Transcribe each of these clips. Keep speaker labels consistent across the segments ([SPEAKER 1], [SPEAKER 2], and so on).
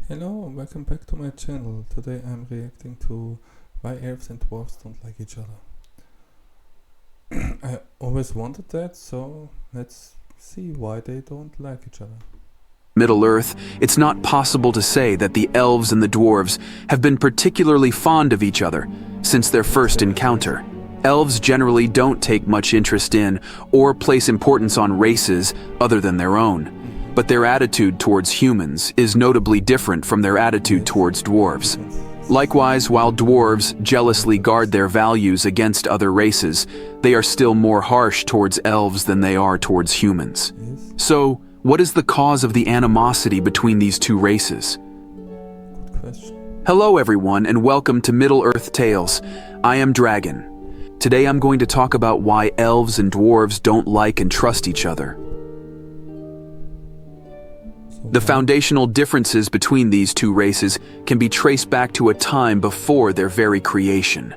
[SPEAKER 1] Hello, welcome back to my channel. Today I'm reacting to why elves and dwarves don't like each other. I always wanted that, so let's see why they don't like each other.
[SPEAKER 2] Middle-earth, it's not possible to say that the elves and the dwarves have been particularly fond of each other since their first encounter. Elves generally don't take much interest in or place importance on races other than their own, but their attitude towards humans is notably different from their attitude towards dwarves. Likewise, while dwarves jealously guard their values against other races, they are still more harsh towards elves than they are towards humans. So, what is the cause of the animosity between these two races?
[SPEAKER 1] Good question.
[SPEAKER 2] Hello everyone and welcome to Middle-earth Tales. I am Dragon. Today I'm going to talk about why elves and dwarves don't like and trust each other. The foundational differences between these two races can be traced back to a time before their very creation.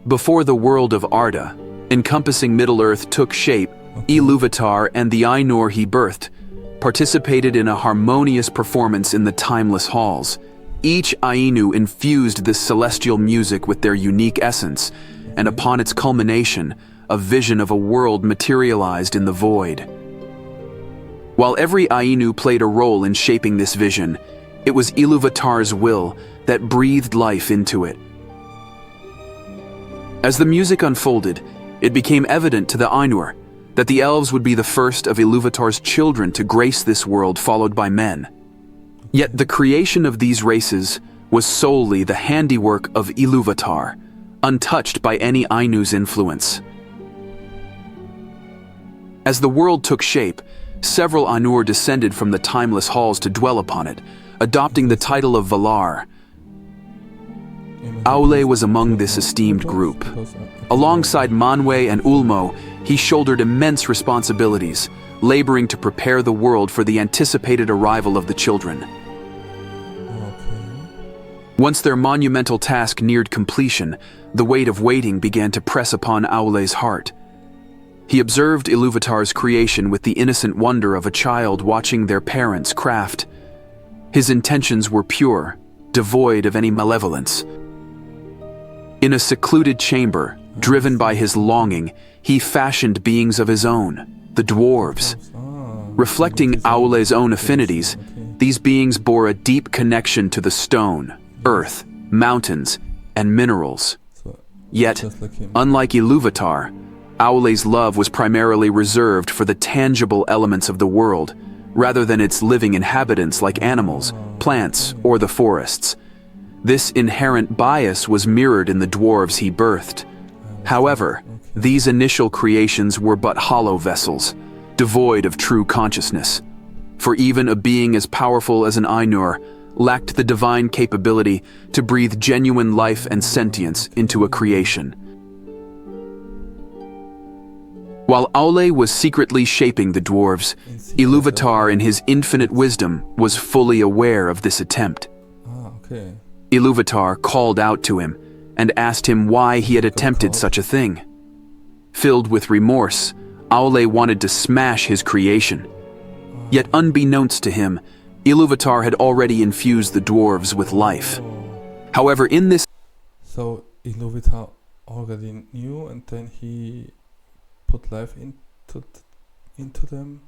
[SPEAKER 2] Before the world of Arda, encompassing Middle-earth, took shape, Ilúvatar and the Ainur he birthed participated in a harmonious performance in the timeless halls. Each Ainu infused this celestial music with their unique essence, and upon its culmination, a vision of a world materialized in the void. While every Ainu played a role in shaping this vision, it was Ilúvatar's will that breathed life into it. As the music unfolded, it became evident to the Ainur that the elves would be the first of Ilúvatar's children to grace this world, followed by men. Yet the creation of these races was solely the handiwork of Ilúvatar, untouched by any Ainu's influence. As the world took shape, several Ainur descended from the timeless halls to dwell upon it, adopting the title of Valar. Aule was among this esteemed group. Alongside Manwe and Ulmo, he shouldered immense responsibilities, laboring to prepare the world for the anticipated arrival of the children. Once their monumental task neared completion, the weight of waiting began to press upon Aule's heart. He observed Ilúvatar's creation with the innocent wonder of a child watching their parents craft. His intentions were pure, devoid of any malevolence. In a secluded chamber, driven by his longing, he fashioned beings of his own, the dwarves. Reflecting Aule's own affinities, these beings bore a deep connection to the stone, earth, mountains, and minerals. Yet, unlike Ilúvatar, Aule's love was primarily reserved for the tangible elements of the world, rather than its living inhabitants like animals, plants, or the forests. This inherent bias was mirrored in the dwarves he birthed. However, these initial creations were but hollow vessels, devoid of true consciousness. For even a being as powerful as an Ainur lacked the divine capability to breathe genuine life and sentience into a creation. While Aule was secretly shaping the dwarves, Ilúvatar in his infinite wisdom was fully aware of this attempt. Ilúvatar called out to him and asked him why he had attempted such a thing. Filled with remorse, Aule wanted to smash his creation. Yet unbeknownst to him, Ilúvatar had already infused the dwarves with life. However, in this...
[SPEAKER 1] So Ilúvatar already knew, and then he put life into them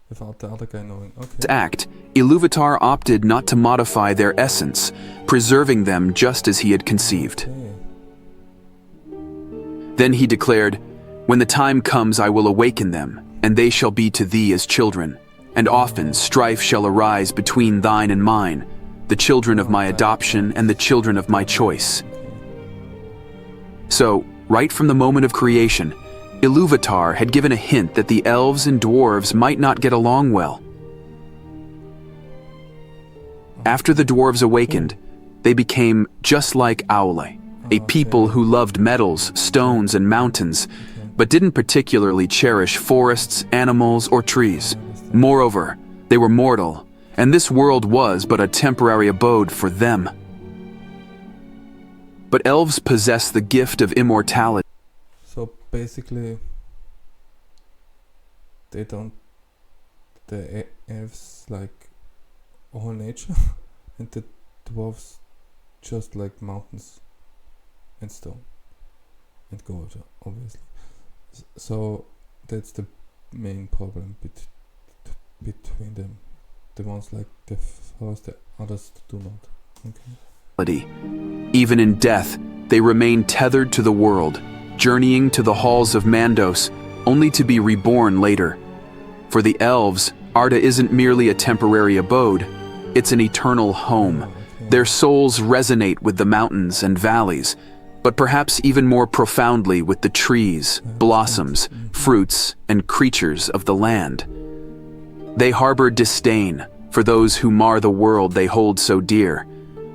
[SPEAKER 1] without the other guy knowing.
[SPEAKER 2] act, Ilúvatar opted not to modify their essence, preserving them just as he had conceived. Then he declared, "When the time comes I will awaken them, and they shall be to thee as children, and often strife shall arise between thine and mine, the children of my adoption and the children of my choice." So, right from the moment of creation, Ilúvatar had given a hint that the elves and dwarves might not get along well. After the dwarves awakened, they became just like Aule, a people who loved metals, stones, and mountains, but didn't particularly cherish forests, animals, or trees. Moreover, they were mortal, and this world was but a temporary abode for them. But elves possess the gift of immortality.
[SPEAKER 1] So basically, the elves like all nature, and the dwarves just like mountains and stone and gold, obviously. So that's the main problem between them. The ones like the first, the others do not. Okay.
[SPEAKER 2] Even in death, they remain tethered to the world, journeying to the halls of Mandos, only to be reborn later. For the elves, Arda isn't merely a temporary abode, it's an eternal home. Their souls resonate with the mountains and valleys, but perhaps even more profoundly with the trees, blossoms, fruits, and creatures of the land. They harbor disdain for those who mar the world they hold so dear,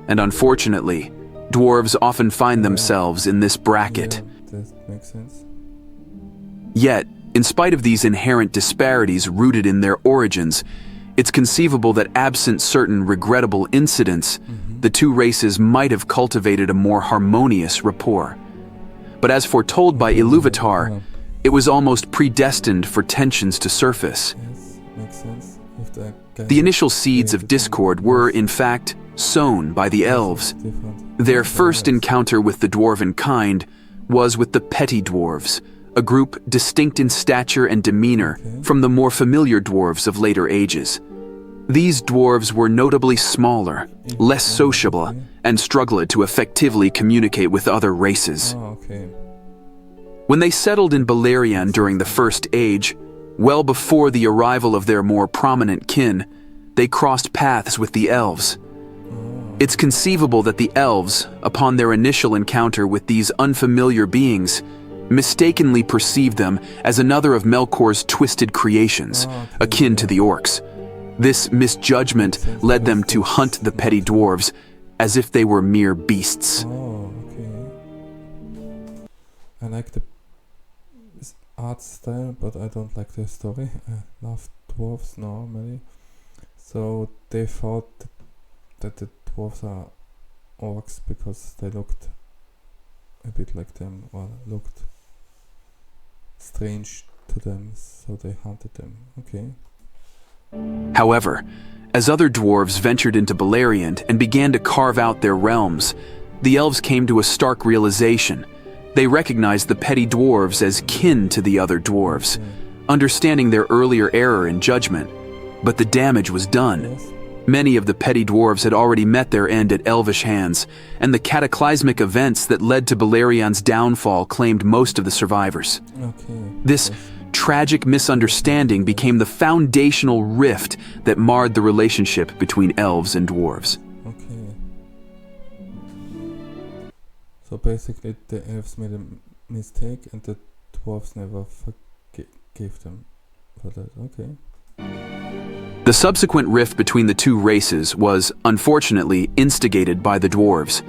[SPEAKER 2] and unfortunately, dwarves often find themselves in this bracket.
[SPEAKER 1] Yeah, that makes sense.
[SPEAKER 2] Yet, in spite of these inherent disparities rooted in their origins, it's conceivable that absent certain regrettable incidents, the two races might have cultivated a more harmonious rapport. But as foretold by Ilúvatar, it was almost predestined for tensions to surface.
[SPEAKER 1] Yes, makes sense.
[SPEAKER 2] The initial seeds of discord were, in fact, sown by the elves. Their first encounter with the dwarven kind was with the petty dwarves, a group distinct in stature and demeanor from the more familiar dwarves of later ages. These dwarves were notably smaller, less sociable, and struggled to effectively communicate with other races. When they settled in Beleriand during the First Age, well before the arrival of their more prominent kin, they crossed paths with the elves. It's conceivable that the elves, upon their initial encounter with these unfamiliar beings, mistakenly perceived them as another of Melkor's twisted creations, akin to the orcs. This misjudgment led them to hunt the petty dwarves as if they were mere beasts.
[SPEAKER 1] I like the art style, but I don't like the story. I love dwarves normally. So they thought that the dwarves are orcs because they looked a bit like them, or looked strange to them, so they hunted them. Okay.
[SPEAKER 2] However, as other dwarves ventured into Beleriand and began to carve out their realms, the elves came to a stark realization. They recognized the petty dwarves as kin to the other dwarves, understanding their earlier error in judgment. But the damage was done. Many of the petty dwarves had already met their end at elvish hands, and the cataclysmic events that led to Beleriand's downfall claimed most of the survivors. This tragic misunderstanding became the foundational rift that marred the relationship between elves and dwarves.
[SPEAKER 1] So basically the elves made a mistake and the dwarves never forgave them for that.
[SPEAKER 2] The subsequent rift between the two races was, unfortunately, instigated by the dwarves.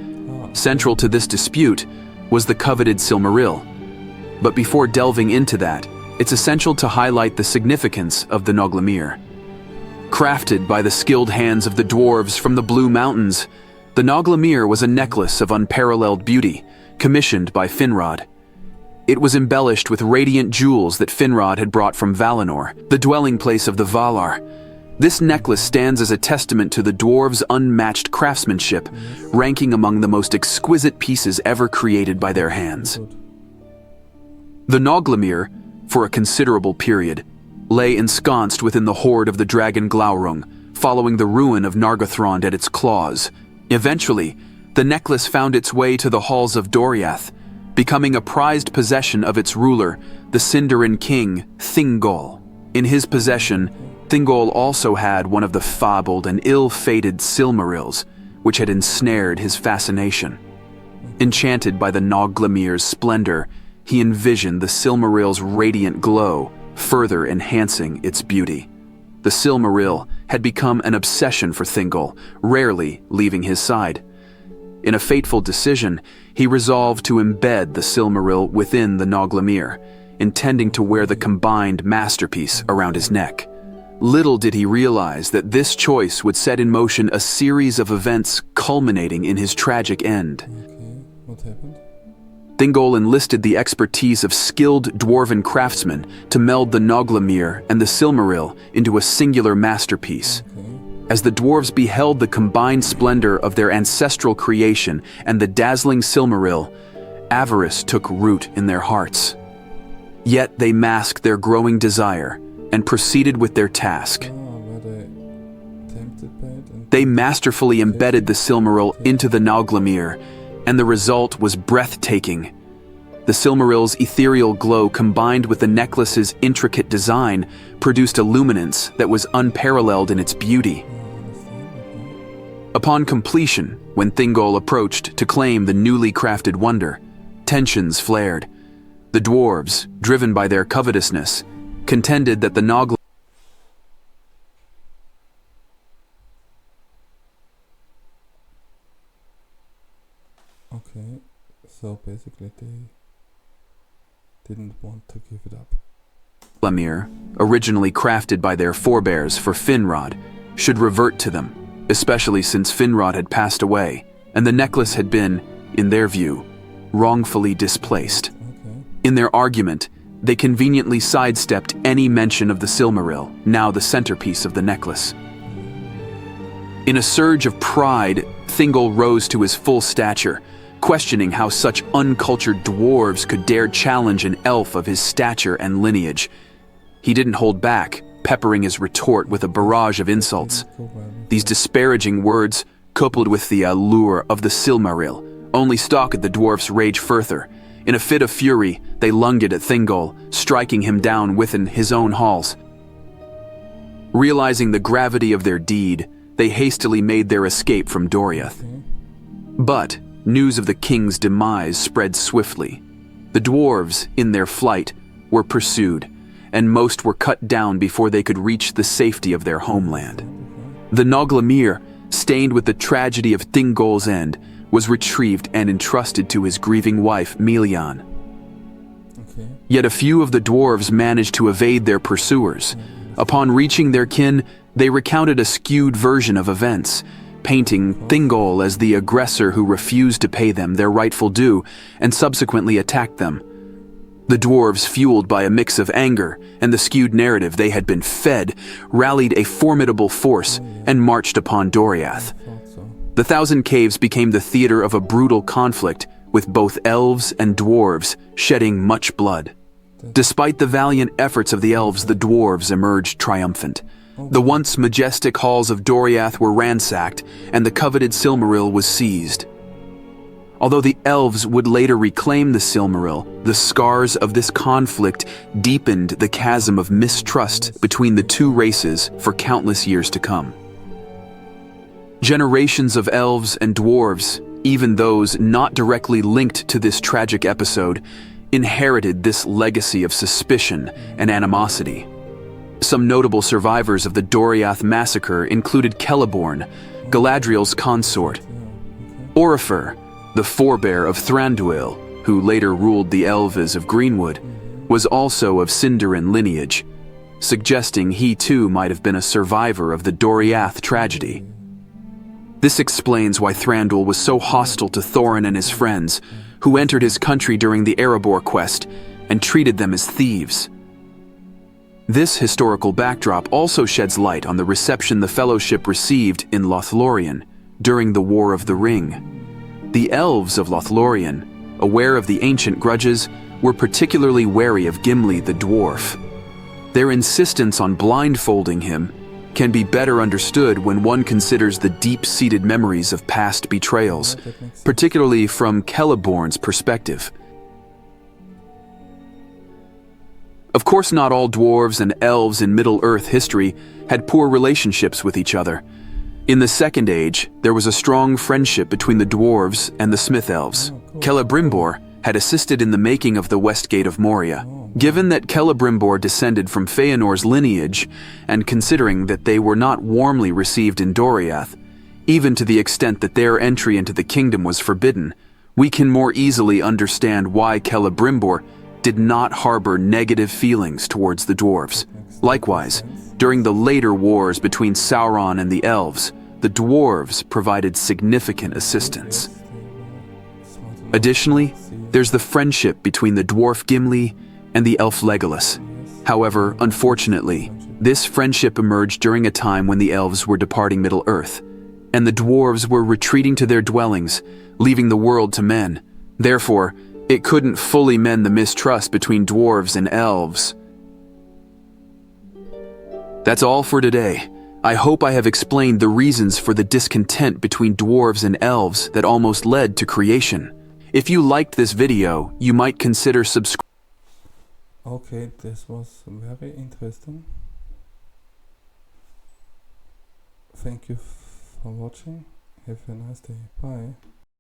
[SPEAKER 2] Central to this dispute was the coveted Silmaril. But before delving into that, it's essential to highlight the significance of the Noglamir. Crafted by the skilled hands of the dwarves from the Blue Mountains, the Noglamir was a necklace of unparalleled beauty, commissioned by Finrod. It was embellished with radiant jewels that Finrod had brought from Valinor, the dwelling place of the Valar. This necklace stands as a testament to the dwarves' unmatched craftsmanship, ranking among the most exquisite pieces ever created by their hands. The Noglamir, for a considerable period, lay ensconced within the hoard of the dragon Glaurung, following the ruin of Nargothrond at its claws. Eventually, the necklace found its way to the halls of Doriath, becoming a prized possession of its ruler, the Sindarin king, Thingol. In his possession, Thingol also had one of the fabled and ill-fated Silmarils, which had ensnared his fascination. Enchanted by the Noglamir's splendor, he envisioned the Silmaril's radiant glow, further enhancing its beauty. The Silmaril had become an obsession for Thingol, rarely leaving his side. In a fateful decision, he resolved to embed the Silmaril within the Noglamir, intending to wear the combined masterpiece around his neck. Little did he realize that this choice would set in motion a series of events culminating in his tragic end.
[SPEAKER 1] What happened?
[SPEAKER 2] Thingol enlisted the expertise of skilled dwarven craftsmen to meld the Noglamir and the Silmaril into a singular masterpiece. As the dwarves beheld the combined splendor of their ancestral creation and the dazzling Silmaril, avarice took root in their hearts. Yet they masked their growing desire and proceeded with their task.
[SPEAKER 1] Were they tempted by it? And
[SPEAKER 2] They masterfully embedded the Silmaril into the Nauglamir, and the result was breathtaking. The Silmaril's ethereal glow combined with the necklace's intricate design produced a luminance that was unparalleled in its beauty. Upon completion, when Thingol approached to claim the newly crafted wonder, tensions flared. The dwarves, driven by their covetousness, contended that the Nauglamir
[SPEAKER 1] Okay, so basically they didn't want to give it up.
[SPEAKER 2] originally crafted by their forebears for Finrod, should revert to them, especially since Finrod had passed away, and the necklace had been, in their view, wrongfully displaced.
[SPEAKER 1] Okay.
[SPEAKER 2] In their argument, they conveniently sidestepped any mention of the Silmaril, now the centerpiece of the necklace. In a surge of pride, Thingol rose to his full stature, questioning how such uncultured dwarves could dare challenge an elf of his stature and lineage. He didn't hold back, peppering his retort with a barrage of insults. These disparaging words, coupled with the allure of the Silmaril, only stoked the dwarf's rage further. In a fit of fury, they lunged at Thingol, striking him down within his own halls. Realizing the gravity of their deed, they hastily made their escape from Doriath. But news of the king's demise spread swiftly. The dwarves, in their flight, were pursued, and most were cut down before they could reach the safety of their homeland. The Nauglamir, stained with the tragedy of Thingol's end, was retrieved and entrusted to his grieving wife, Melian.
[SPEAKER 1] Okay.
[SPEAKER 2] Yet a few of the dwarves managed to evade their pursuers. Upon reaching their kin, they recounted a skewed version of events, painting Thingol as the aggressor who refused to pay them their rightful due and subsequently attacked them. The dwarves, fueled by a mix of anger and the skewed narrative they had been fed, rallied a formidable force and marched upon Doriath.
[SPEAKER 1] Thought so.
[SPEAKER 2] The Thousand Caves became the theater of a brutal conflict, with both elves and dwarves shedding much blood. Despite the valiant efforts of the elves, the dwarves emerged triumphant. The once majestic halls of Doriath were ransacked, and the coveted Silmaril was seized. Although the elves would later reclaim the Silmaril, the scars of this conflict deepened the chasm of mistrust between the two races for countless years to come. Generations of elves and dwarves, even those not directly linked to this tragic episode, inherited this legacy of suspicion and animosity. Some notable survivors of the Doriath massacre included Celeborn, Galadriel's consort, Orifer, the forebear of Thranduil, who later ruled the Elves of Greenwood, was also of Sindarin lineage, suggesting he too might have been a survivor of the Doriath tragedy. This explains why Thranduil was so hostile to Thorin and his friends, who entered his country during the Erebor quest and treated them as thieves. This historical backdrop also sheds light on the reception the Fellowship received in Lothlorien during the War of the Ring. The elves of Lothlorien, aware of the ancient grudges, were particularly wary of Gimli the dwarf. Their insistence on blindfolding him can be better understood when one considers the deep-seated memories of past betrayals, particularly from Celeborn's perspective. Of course, not all dwarves and elves in Middle-earth history had poor relationships with each other. In the Second Age, there was a strong friendship between the dwarves and the Smith Elves. Celebrimbor had assisted in the making of the West Gate of Moria. Given that Celebrimbor descended from Feanor's lineage, and considering that they were not warmly received in Doriath, even to the extent that their entry into the kingdom was forbidden, we can more easily understand why Celebrimbor did not harbor negative feelings towards the dwarves. Likewise, during the later wars between Sauron and the elves, the dwarves provided significant assistance. Additionally, there's the friendship between the dwarf Gimli and the elf Legolas. However, unfortunately, This friendship emerged during a time when the elves were departing Middle-earth, and the dwarves were retreating to their dwellings, leaving the world to men. Therefore, it couldn't fully mend the mistrust between dwarves and elves. That's all for today. I hope I have explained the reasons for the discontent between dwarves and elves that almost led to creation. If you liked this video, you might consider subscribing.
[SPEAKER 1] Okay, this was very interesting. Thank you for watching. Have a nice day. Bye.